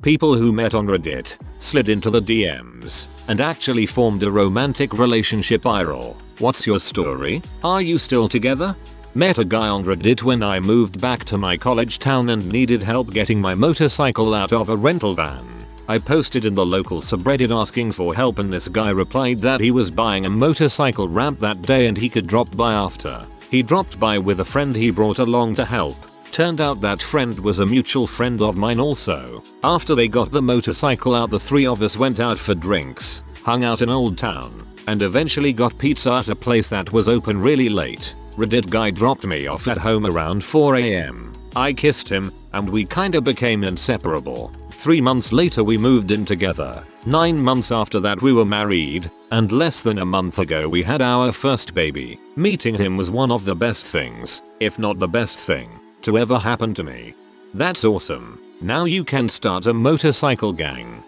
People who met on Reddit, slid into the DMs, and actually formed a romantic relationship viral. What's your story? Are you still together? Met a guy on Reddit when I moved back to my college town and needed help getting my motorcycle out of a rental van. I posted in the local subreddit asking for help and this guy replied that he was buying a motorcycle ramp that day and he could drop by after. He dropped by with a friend he brought along to help. Turned out that friend was a mutual friend of mine also. After they got the motorcycle out, the three of us went out for drinks, hung out in Old Town, and eventually got pizza at a place that was open really late. Reddit guy dropped me off at home around 4 AM. I kissed him, and we kinda became inseparable. 3 months later we moved in together. 9 months after that we were married, and less than a month ago we had our first baby. Meeting him was one of the best things, if not the best thing, to ever happen to me. That's awesome. Now you can start a motorcycle gang.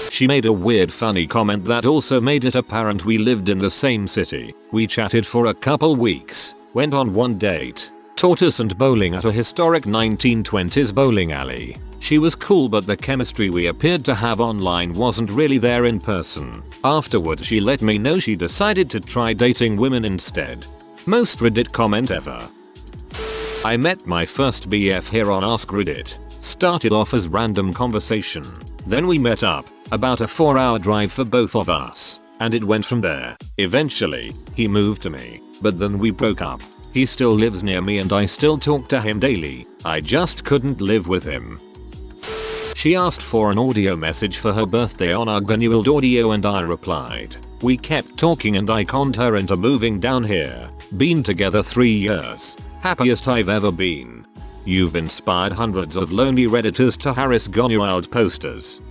She made a weird funny comment that also made it apparent we lived in the same city. We chatted for a couple weeks, went on one date, taught us and bowling at a historic 1920s bowling alley. She was cool, but the chemistry we appeared to have online wasn't really there in person. Afterwards she let me know she decided to try dating women instead. Most Reddit comment ever. I met my first BF here on AskReddit. Started off as random conversation. Then we met up, about a 4-hour drive for both of us, and it went from there. Eventually, he moved to me, but then we broke up. He still lives near me and I still talk to him daily. I just couldn't live with him. She asked for an audio message for her birthday on our annual audio and I replied. We kept talking and I conned her into moving down here. Been together 3 years. Happiest I've ever been. You've inspired hundreds of lonely Redditors to harass Gone Wild posters.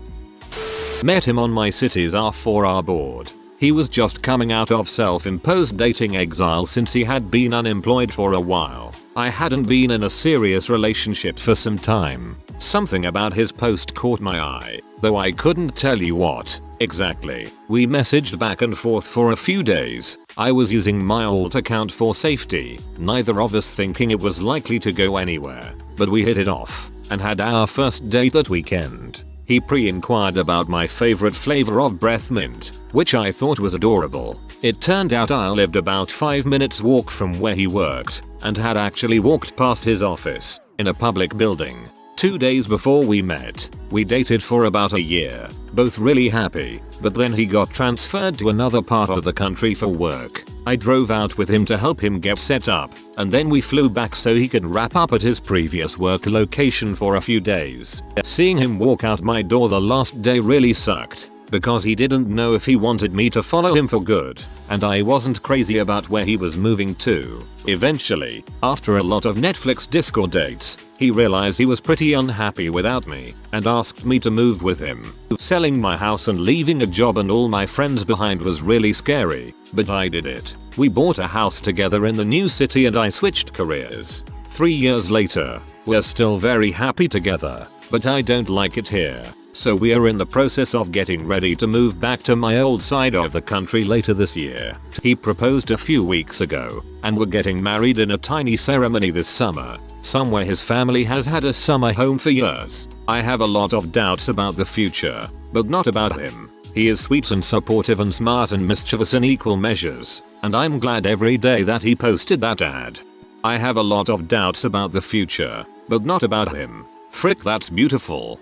Met him on my city's R4R board. He was just coming out of self-imposed dating exile since he had been unemployed for a while. I hadn't been in a serious relationship for some time. Something about his post caught my eye, though I couldn't tell you what exactly. We messaged back and forth for a few days. I was using my alt account for safety, neither of us thinking it was likely to go anywhere, but we hit it off and had our first date that weekend. He pre-inquired about my favorite flavor of breath mint, which I thought was adorable. It turned out I lived about 5 minutes walk from where he worked and had actually walked past his office in a public building. 2 days before we met, we dated for about a year, both really happy, but then he got transferred to another part of the country for work. I drove out with him to help him get set up, and then we flew back so he could wrap up at his previous work location for a few days. Seeing him walk out my door the last day really sucked, because he didn't know if he wanted me to follow him for good, and I wasn't crazy about where he was moving to. Eventually, after a lot of Netflix Discord dates, he realized he was pretty unhappy without me and asked me to move with him. Selling my house and leaving a job and all my friends behind was really scary, but I did it. We bought a house together in the new city and I switched careers. 3 years later, we're still very happy together, but I don't like it here. So we are in the process of getting ready to move back to my old side of the country later this year. He proposed a few weeks ago, and we're getting married in a tiny ceremony this summer, somewhere his family has had a summer home for years. I have a lot of doubts about the future, but not about him. He is sweet and supportive and smart and mischievous in equal measures, and I'm glad every day that he posted that ad. I have a lot of doubts about the future, but not about him. Frick, that's beautiful.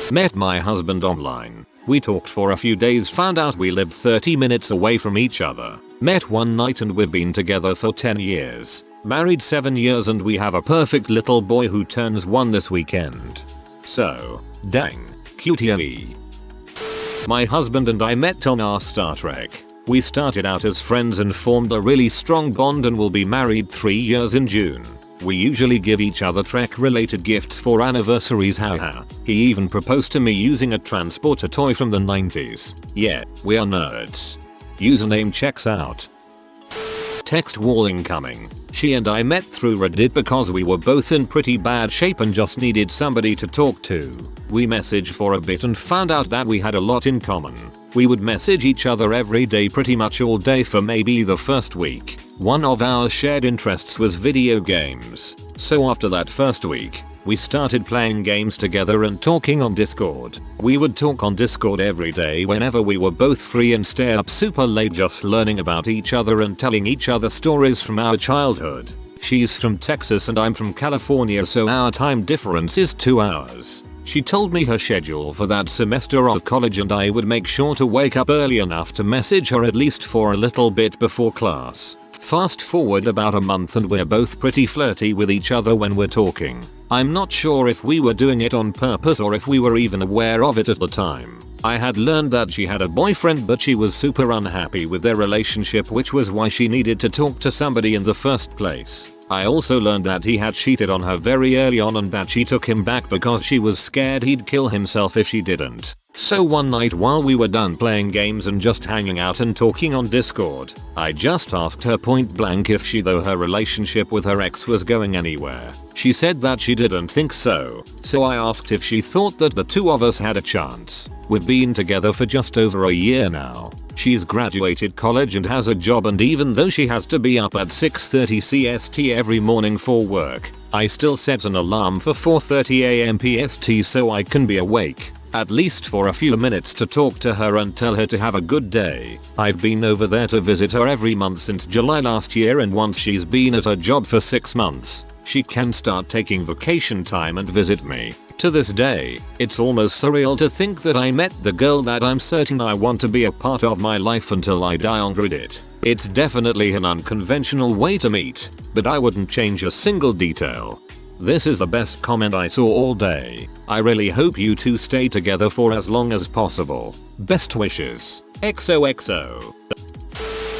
Met my husband online. We talked for a few days, found out we lived 30 minutes away from each other. Met one night and we've been together for 10 years. Married 7 years and we have a perfect little boy who turns 1 this weekend. So, dang, cutie. My husband and I met on our Star Trek. We started out as friends and formed a really strong bond and will be married 3 years in June. We usually give each other Trek related gifts for anniversaries, haha. He even proposed to me using a transporter toy from the 90s. Yeah, we are nerds. Username checks out. Text wall incoming. She and I met through Reddit because we were both in pretty bad shape and just needed somebody to talk to. We messaged for a bit and found out that we had a lot in common. We would message each other every day pretty much all day for maybe the first week. One of our shared interests was video games. So after that first week, We started playing games together and talking on Discord. We would talk on Discord every day whenever we were both free and stay up super late just learning about each other and telling each other stories from our childhood. She's from Texas and I'm from California, so our time difference is 2 hours. She told me her schedule for that semester of college and I would make sure to wake up early enough to message her at least for a little bit before class. Fast forward about a month and we're both pretty flirty with each other when we're talking. I'm not sure if we were doing it on purpose or if we were even aware of it at the time. I had learned that she had a boyfriend but she was super unhappy with their relationship, which was why she needed to talk to somebody in the first place. I also learned that he had cheated on her very early on and that she took him back because she was scared he'd kill himself if she didn't. So one night while we were done playing games and just hanging out and talking on Discord, I just asked her point blank if her relationship with her ex was going anywhere. She said that she didn't think so. So I asked if she thought that the two of us had a chance. We've been together for just over a year now. She's graduated college and has a job, and even though she has to be up at 6:30 CST every morning for work, I still set an alarm for 4:30 AM PST so I can be awake at least for a few minutes to talk to her and tell her to have a good day. I've been over there to visit her every month since July last year, and once she's been at her job for 6 months, she can start taking vacation time and visit me. To this day, it's almost surreal to think that I met the girl that I'm certain I want to be a part of my life until I die on Reddit. It's definitely an unconventional way to meet, but I wouldn't change a single detail. This is the best comment I saw all day. I really hope you two stay together for as long as possible. Best wishes. XOXO.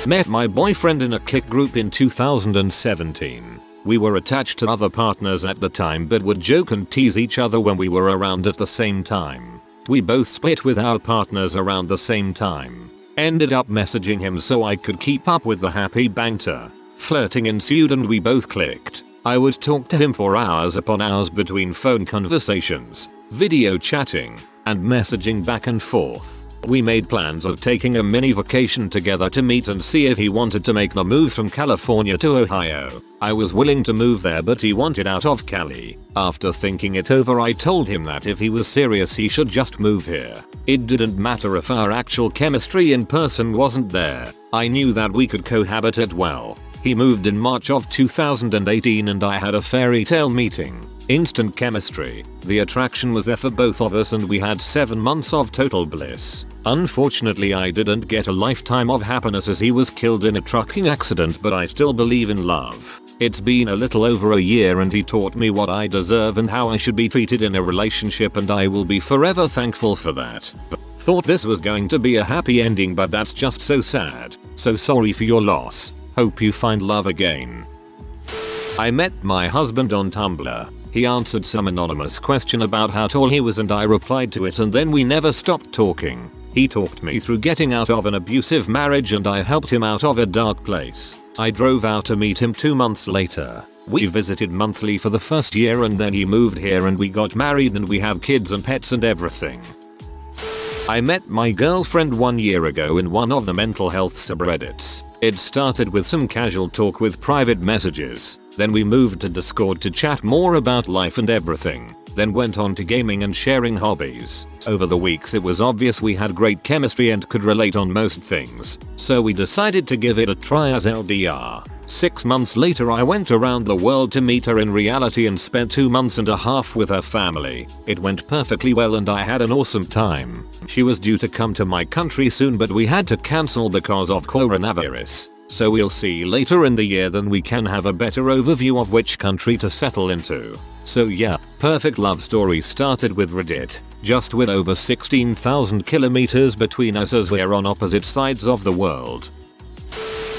Met my boyfriend in a clique group in 2017. We were attached to other partners at the time but would joke and tease each other when we were around at the same time. We both split with our partners around the same time. Ended up messaging him so I could keep up with the happy banter. Flirting ensued and we both clicked. I would talk to him for hours upon hours between phone conversations, video chatting, and messaging back and forth. We made plans of taking a mini vacation together to meet and see if he wanted to make the move from California to Ohio. I was willing to move there but he wanted out of Cali. After thinking it over, I told him that if he was serious he should just move here. It didn't matter if our actual chemistry in person wasn't there. I knew that we could cohabitate well. He moved in March of 2018 and I had a fairy tale meeting. Instant chemistry. The attraction was there for both of us and we had 7 months of total bliss. Unfortunately, I didn't get a lifetime of happiness as he was killed in a trucking accident, but I still believe in love. It's been a little over a year and he taught me what I deserve and how I should be treated in a relationship, and I will be forever thankful for that. Thought this was going to be a happy ending, but that's just so sad. So sorry for your loss. Hope you find love again. I met my husband on Tumblr. He answered some anonymous question about how tall he was and I replied to it, and then we never stopped talking. He talked me through getting out of an abusive marriage and I helped him out of a dark place. I drove out to meet him 2 months later. We visited monthly for the first year and then he moved here and we got married and we have kids and pets and everything. I met my girlfriend 1 year ago in one of the mental health subreddits. It started with some casual talk with private messages. Then we moved to Discord to chat more about life and everything. Then went on to gaming and sharing hobbies. Over the weeks it was obvious we had great chemistry and could relate on most things. So we decided to give it a try as LDR. 6 months later I went around the world to meet her in reality and spent 2.5 months with her family. It went perfectly well and I had an awesome time. She was due to come to my country soon but we had to cancel because of coronavirus. So we'll see later in the year, then we can have a better overview of which country to settle into. So yeah, perfect love story started with Reddit, just with over 16,000 kilometers between us as we're on opposite sides of the world.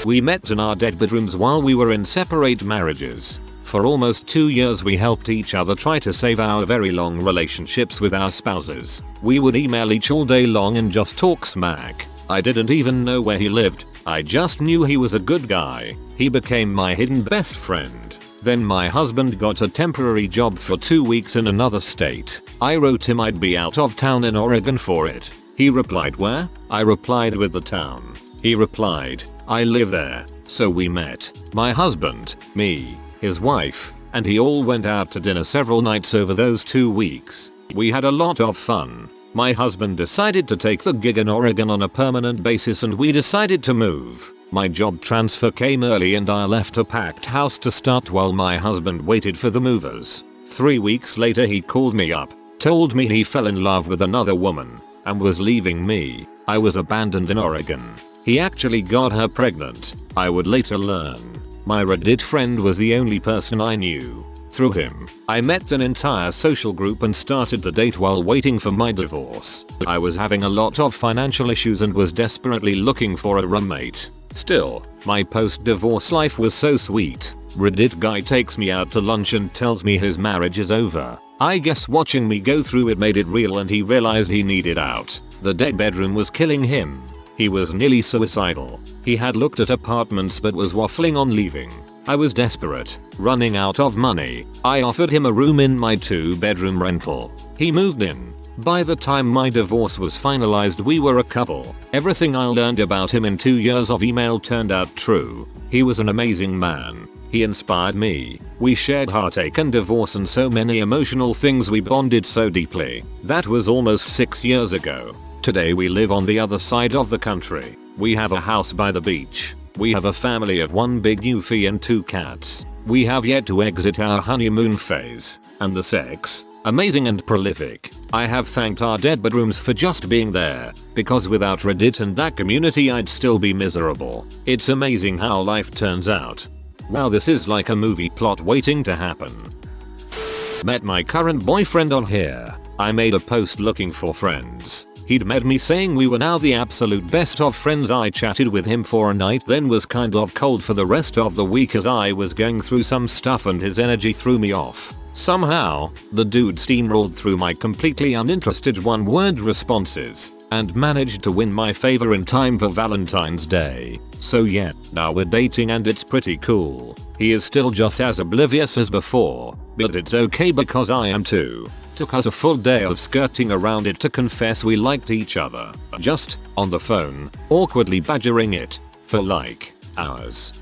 We met in our dead bedrooms while we were in separate marriages. For almost 2 years we helped each other try to save our very long relationships with our spouses. We would email each all day long and just talk smack. I didn't even know where he lived. I just knew he was a good guy. He became my hidden best friend. Then my husband got a temporary job for 2 weeks in another state. I wrote him I'd be out of town in Oregon for it. He replied, "Where?" I replied with the town. He replied, "I live there." So we met. My husband, me, his wife, and he all went out to dinner several nights over those 2 weeks. We had a lot of fun. My husband decided to take the gig in Oregon on a permanent basis and we decided to move. My job transfer came early and I left a packed house to start while my husband waited for the movers. 3 weeks later he called me up, told me he fell in love with another woman, and was leaving me. I was abandoned in Oregon. He actually got her pregnant, I would later learn. My Reddit friend was the only person I knew. Through him, I met an entire social group and started to date while waiting for my divorce. I was having a lot of financial issues and was desperately looking for a roommate. Still, my post-divorce life was so sweet. Reddit guy takes me out to lunch and tells me his marriage is over. I guess watching me go through it made it real and he realized he needed out. The dead bedroom was killing him. He was nearly suicidal. He had looked at apartments but was waffling on leaving. I was desperate, running out of money. I offered him a room in my 2-bedroom rental. He moved in. By the time my divorce was finalized we were a couple. Everything I learned about him in 2 years of email turned out true. He was an amazing man. He inspired me. We shared heartache and divorce and so many emotional things, we bonded so deeply. That was almost 6 years ago. Today we live on the other side of the country. We have a house by the beach. We have a family of 1 big Newfie and 2 cats. We have yet to exit our honeymoon phase. And the sex? Amazing and prolific. I have thanked our dead bedrooms for just being there, because without Reddit and that community I'd still be miserable. It's amazing how life turns out. Wow, this is like a movie plot waiting to happen. Met my current boyfriend on here. I made a post looking for friends. He'd met me saying we were now the absolute best of friends. I chatted with him for a night then was kind of cold for the rest of the week as I was going through some stuff and his energy threw me off. Somehow, the dude steamrolled through my completely uninterested 1-word responses and managed to win my favor in time for Valentine's Day. So yeah, now we're dating and it's pretty cool. He is still just as oblivious as before, but it's okay because I am too. Took us a full day of skirting around it to confess we liked each other. Just, on the phone, awkwardly badgering it, for like, hours.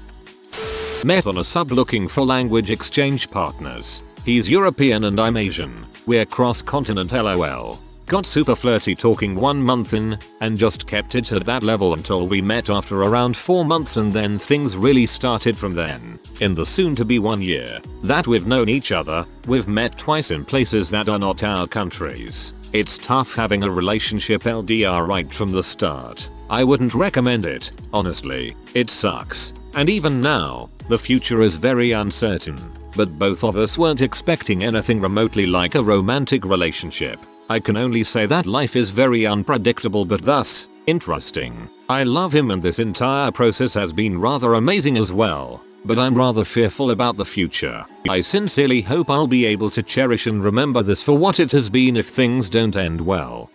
Met on a sub looking for language exchange partners. He's European and I'm Asian. We're cross-continent LOL. Got super flirty talking 1 month in, and just kept it at that level until we met after around 4 months and then things really started from then. In the soon to be 1 year that we've known each other, we've met twice in places that are not our countries. It's tough having a relationship LDR right from the start. I wouldn't recommend it, honestly. It sucks. And even now, the future is very uncertain. But both of us weren't expecting anything remotely like a romantic relationship. I can only say that life is very unpredictable but thus, interesting. I love him and this entire process has been rather amazing as well. But I'm rather fearful about the future. I sincerely hope I'll be able to cherish and remember this for what it has been if things don't end well.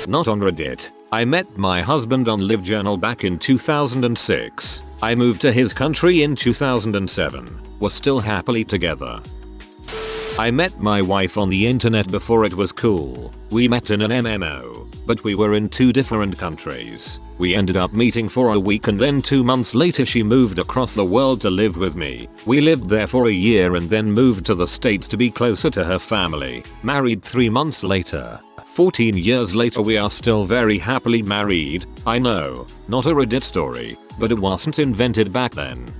Not on Reddit. I met my husband on LiveJournal back in 2006. I moved to his country in 2007. We're still happily together. I met my wife on the internet before it was cool. We met in an MMO, but we were in 2 different countries. We ended up meeting for a week and then 2 months later she moved across the world to live with me. We lived there for a year and then moved to the States to be closer to her family. Married 3 months later. 14 years later we are still very happily married. I know, not a Reddit story, but it wasn't invented back then.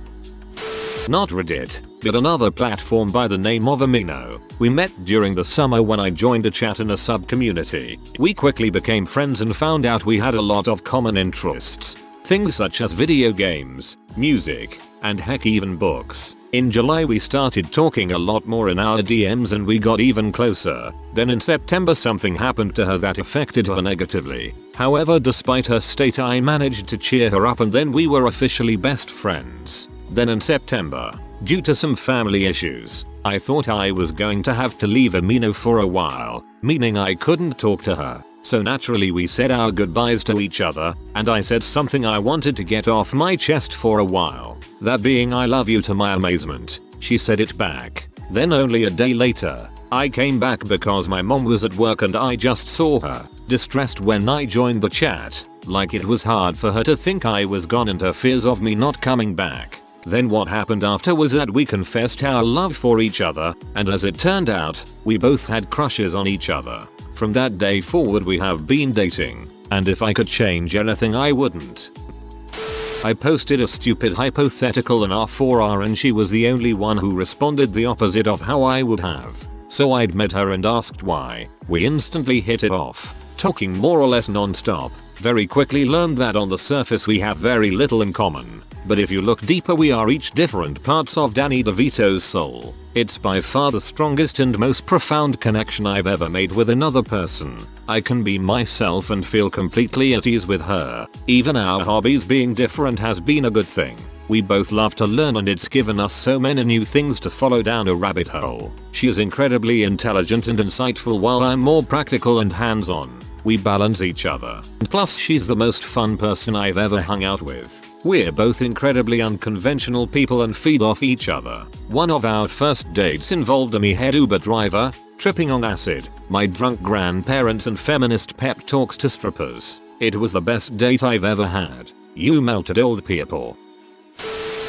Not Reddit, but another platform by the name of Amino. We met during the summer when I joined a chat in a sub-community. We quickly became friends and found out we had a lot of common interests. Things such as video games, music, and heck even books. In July we started talking a lot more in our DMs and we got even closer. Then in September something happened to her that affected her negatively. However, despite her state I managed to cheer her up and then we were officially best friends. Then in September, due to some family issues, I thought I was going to have to leave Amino for a while, meaning I couldn't talk to her. So naturally we said our goodbyes to each other, and I said something I wanted to get off my chest for a while. That being I love you. To my amazement, she said it back. Then only a day later, I came back because my mom was at work and I just saw her, distressed when I joined the chat, like it was hard for her to think I was gone and her fears of me not coming back. Then what happened after was that we confessed our love for each other, and as it turned out, we both had crushes on each other. From that day forward we have been dating, and if I could change anything I wouldn't. I posted a stupid hypothetical in R4R and she was the only one who responded the opposite of how I would have. So I'd met her and asked why. We instantly hit it off, talking more or less non-stop. Very quickly learned that on the surface we have very little in common. But if you look deeper we are each different parts of Danny DeVito's soul. It's by far the strongest and most profound connection I've ever made with another person. I can be myself and feel completely at ease with her. Even our hobbies being different has been a good thing. We both love to learn and it's given us so many new things to follow down a rabbit hole. She is incredibly intelligent and insightful while I'm more practical and hands-on. We balance each other. And plus she's the most fun person I've ever hung out with. We're both incredibly unconventional people and feed off each other. One of our first dates involved a me-head Uber driver, tripping on acid, my drunk grandparents and feminist pep talks to strippers. It was the best date I've ever had. You melted old people.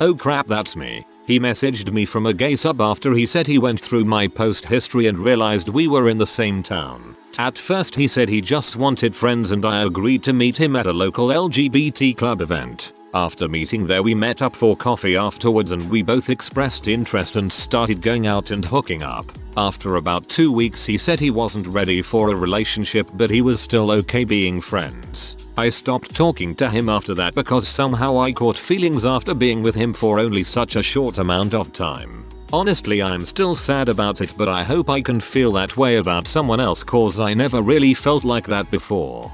Oh crap, that's me. He messaged me from a gay sub after he said he went through my post history and realized we were in the same town. At first he said he just wanted friends and I agreed to meet him at a local LGBT club event. After meeting there we met up for coffee afterwards and we both expressed interest and started going out and hooking up. After about 2 weeks he said he wasn't ready for a relationship but he was still okay being friends. I stopped talking to him after that because somehow I caught feelings after being with him for only such a short amount of time. Honestly I'm still sad about it but I hope I can feel that way about someone else cause I never really felt like that before.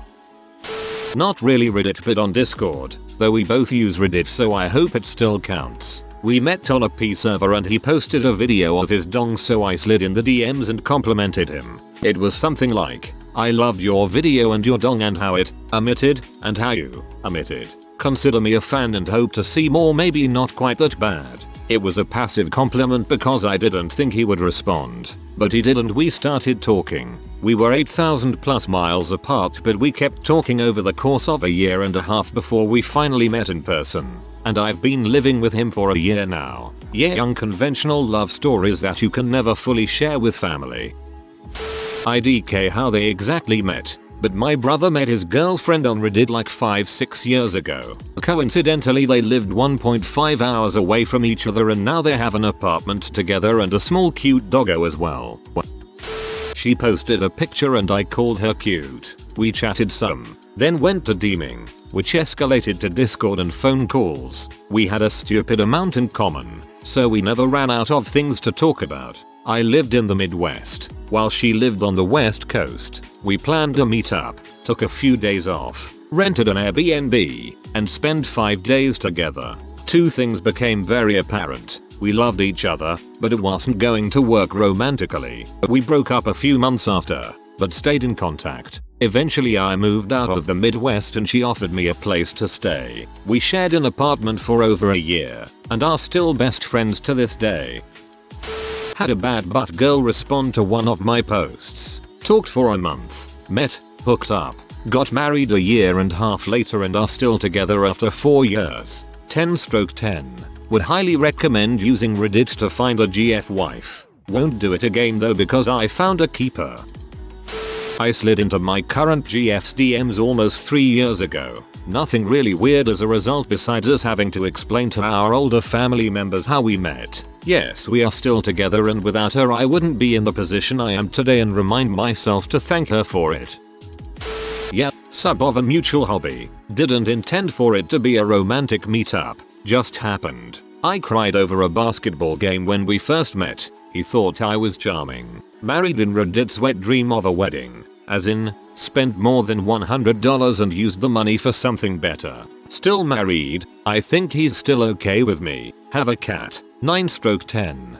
Not really Reddit but on Discord, though we both use Reddit so I hope it still counts. We met on a P server and he posted a video of his dong so I slid in the DMs and complimented him. It was something like, I loved your video and your dong and how it emitted and how you emitted. Consider me a fan and hope to see more, maybe not quite that bad. It was a passive compliment because I didn't think he would respond. But he did and we started talking. We were 8,000 plus miles apart but we kept talking over the course of a year and a half before we finally met in person. And I've been living with him for a year now. Yeah, unconventional love stories that you can never fully share with family. IDK how they exactly met. But my brother met his girlfriend on Reddit like 5-6 years ago. Coincidentally they lived 1.5 hours away from each other and now they have an apartment together and a small cute doggo as well. She posted a picture and I called her cute. We chatted some, then went to DMing, which escalated to Discord and phone calls. We had a stupid amount in common, so we never ran out of things to talk about. I lived in the Midwest, while she lived on the West Coast. We planned a meetup, took a few days off, rented an Airbnb, and spent 5 days together. Two things became very apparent. We loved each other, but it wasn't going to work romantically. We broke up a few months after, but stayed in contact. Eventually I moved out of the Midwest and she offered me a place to stay. We shared an apartment for over a year, and are still best friends to this day. Had a bad butt girl respond to one of my posts. Talked for a month, met, hooked up, got married a year and a half later and are still together after 4 years. 10/10. Would highly recommend using Reddit to find a GF wife. Won't do it again though because I found a keeper. I slid into my current GF's DMs almost 3 years ago. Nothing really weird as a result besides us having to explain to our older family members how we met. Yes, we are still together and without her I wouldn't be in the position I am today and remind myself to thank her for it. Yep, sub of a mutual hobby. Didn't intend for it to be a romantic meetup. Just happened. I cried over a basketball game when we first met. He thought I was charming. Married in Reddit's wet dream of a wedding. As in, spent more than $100 and used the money for something better. Still married. I think he's still okay with me. Have a cat. 9/10.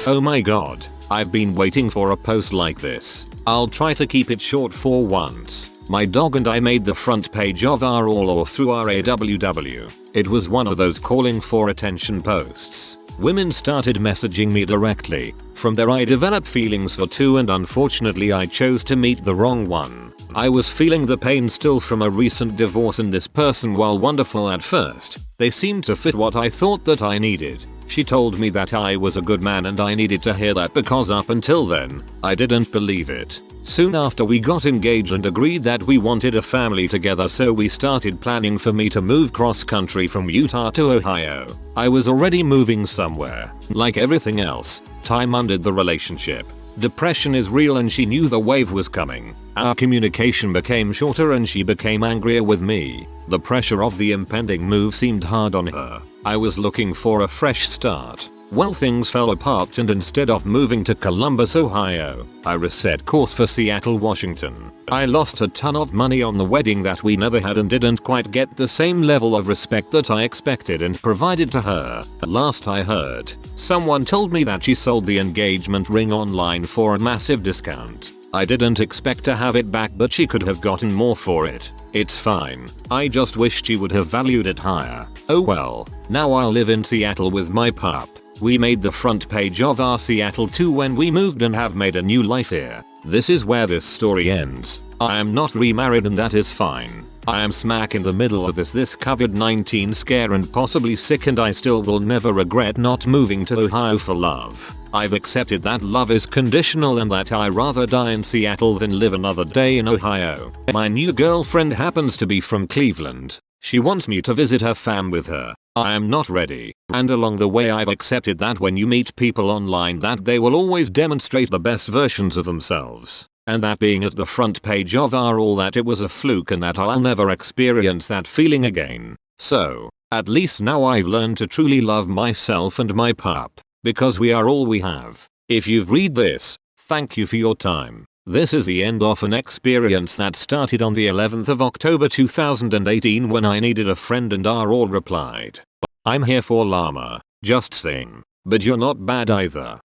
Oh my god. I've been waiting for a post like this. I'll try to keep it short for once. My dog and I made the front page of our all or through our AWW. It was one of those calling for attention posts. Women started messaging me directly. From there I developed feelings for two and unfortunately I chose to meet the wrong one. I was feeling the pain still from a recent divorce, and this person, while wonderful at first, they seemed to fit what I thought that I needed. She told me that I was a good man and I needed to hear that because up until then, I didn't believe it. Soon after we got engaged and agreed that we wanted a family together, so we started planning for me to move cross country from Utah to Ohio. I was already moving somewhere. Like everything else, time undid the relationship. Depression is real and she knew the wave was coming. Our communication became shorter and she became angrier with me. The pressure of the impending move seemed hard on her. I was looking for a fresh start. Well, things fell apart, and instead of moving to Columbus, Ohio, I reset course for Seattle, Washington. I lost a ton of money on the wedding that we never had and didn't quite get the same level of respect that I expected and provided to her. Last I heard, someone told me that she sold the engagement ring online for a massive discount. I didn't expect to have it back, but she could have gotten more for it. It's fine. I just wished she would have valued it higher. Oh well. Now I live in Seattle with my pup. We made the front page of our Seattle too when we moved and have made a new life here. This is where this story ends. I am not remarried and that is fine. I am smack in the middle of this COVID-19 scare and possibly sick, and I still will never regret not moving to Ohio for love. I've accepted that love is conditional and that I rather die in Seattle than live another day in Ohio. My new girlfriend happens to be from Cleveland. She wants me to visit her fam with her. I am not ready. And along the way I've accepted that when you meet people online that they will always demonstrate the best versions of themselves. And that being at the front page of our all that it was a fluke and that I'll never experience that feeling again. So, at least now I've learned to truly love myself and my pup. Because we are all we have. If you've read this, thank you for your time. This is the end of an experience that started on the 11th of October 2018 when I needed a friend and our all replied. I'm here for llama. Just sing. But you're not bad either.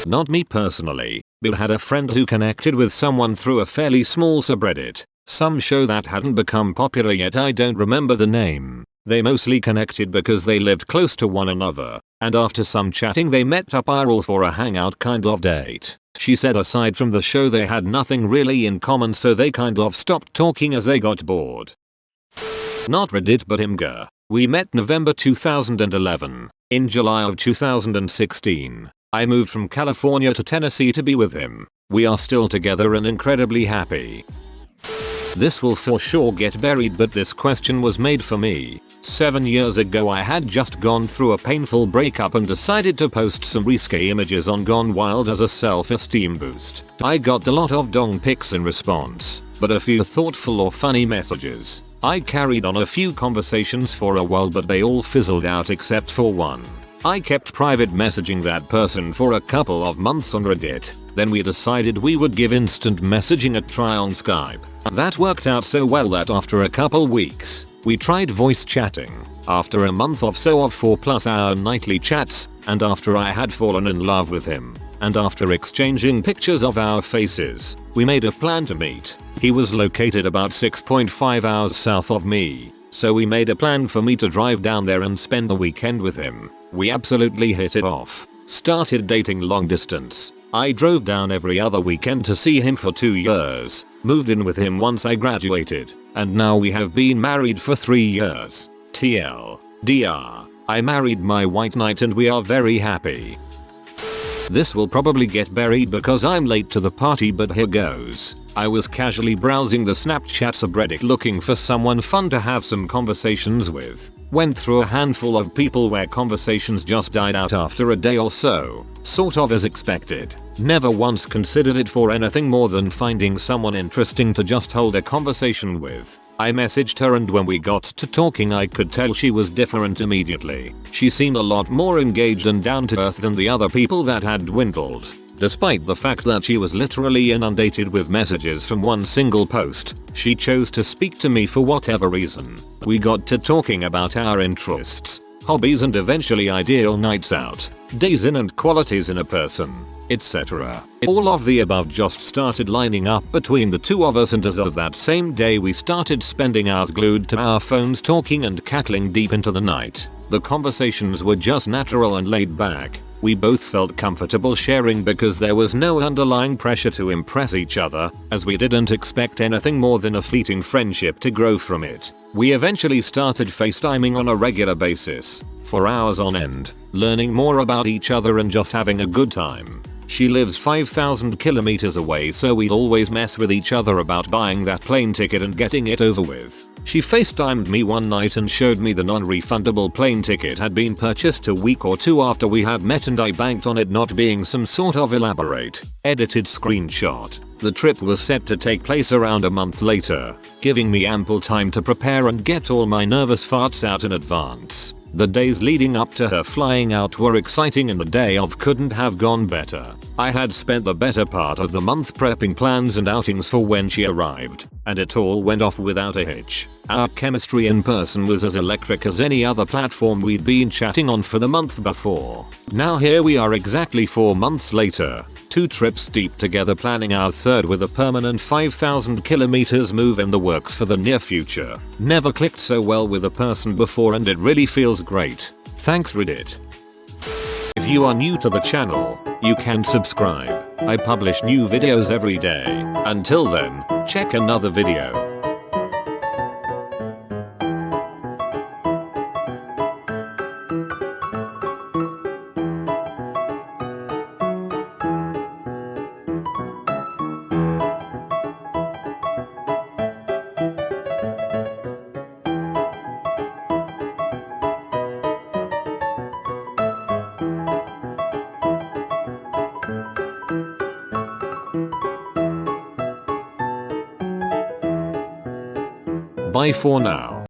Not me personally, but had a friend who connected with someone through a fairly small subreddit. Some show that hadn't become popular yet, I don't remember the name. They mostly connected because they lived close to one another, and after some chatting they met up IRL for a hangout kind of date. She said aside from the show they had nothing really in common, so they kind of stopped talking as they got bored. Not Reddit but Imgur. We met November 2011. In July of 2016, I moved from California to Tennessee to be with him. We are still together and incredibly happy. This will for sure get buried, but this question was made for me. 7 years ago I had just gone through a painful breakup and decided to post some risque images on Gone Wild as a self-esteem boost. I got a lot of dong pics in response, but a few thoughtful or funny messages. I carried on a few conversations for a while, but they all fizzled out except for one. I kept private messaging that person for a couple of months on Reddit. Then we decided we would give instant messaging a try on Skype. That worked out so well that after a couple weeks, we tried voice chatting. After a month or so of 4+ hour nightly chats, and after I had fallen in love with him, and after exchanging pictures of our faces, we made a plan to meet. He was located about 6.5 hours south of me, so we made a plan for me to drive down there and spend the weekend with him. We absolutely hit it off. Started dating long distance. I drove down every other weekend to see him for 2 years, moved in with him once I graduated, and now we have been married for 3 years. TLDR. I married my white knight and we are very happy. This will probably get buried because I'm late to the party, but here goes. I was casually browsing the Snapchat subreddit looking for someone fun to have some conversations with. Went through a handful of people where conversations just died out after a day or so, sort of as expected. Never once considered it for anything more than finding someone interesting to just hold a conversation with. I messaged her, and when we got to talking I could tell she was different immediately. She seemed a lot more engaged and down to earth than the other people that had dwindled. Despite the fact that she was literally inundated with messages from one single post, she chose to speak to me for whatever reason. We got to talking about our interests, hobbies, and eventually ideal nights out, days in and qualities in a person, etc. All of the above just started lining up between the two of us, and as of that same day we started spending hours glued to our phones talking and cackling deep into the night. The conversations were just natural and laid back. We both felt comfortable sharing because there was no underlying pressure to impress each other, as we didn't expect anything more than a fleeting friendship to grow from it. We eventually started FaceTiming on a regular basis, for hours on end, learning more about each other and just having a good time. She lives 5,000 kilometers away, so we'd always mess with each other about buying that plane ticket and getting it over with. She FaceTimed me one night and showed me the non-refundable plane ticket had been purchased a week or two after we had met, and I banked on it not being some sort of elaborate, edited screenshot. The trip was set to take place around a month later, giving me ample time to prepare and get all my nervous farts out in advance. The days leading up to her flying out were exciting and the day of couldn't have gone better. I had spent the better part of the month prepping plans and outings for when she arrived, and it all went off without a hitch. Our chemistry in person was as electric as any other platform we'd been chatting on for the month before. Now here we are exactly 4 months later, 2 trips deep together, planning our third with a permanent 5,000 kilometers move in the works for the near future. Never clicked so well with a person before and it really feels great. Thanks Reddit. If you are new to the channel, you can subscribe. I publish new videos every day. Until then, check another video. Bye for now.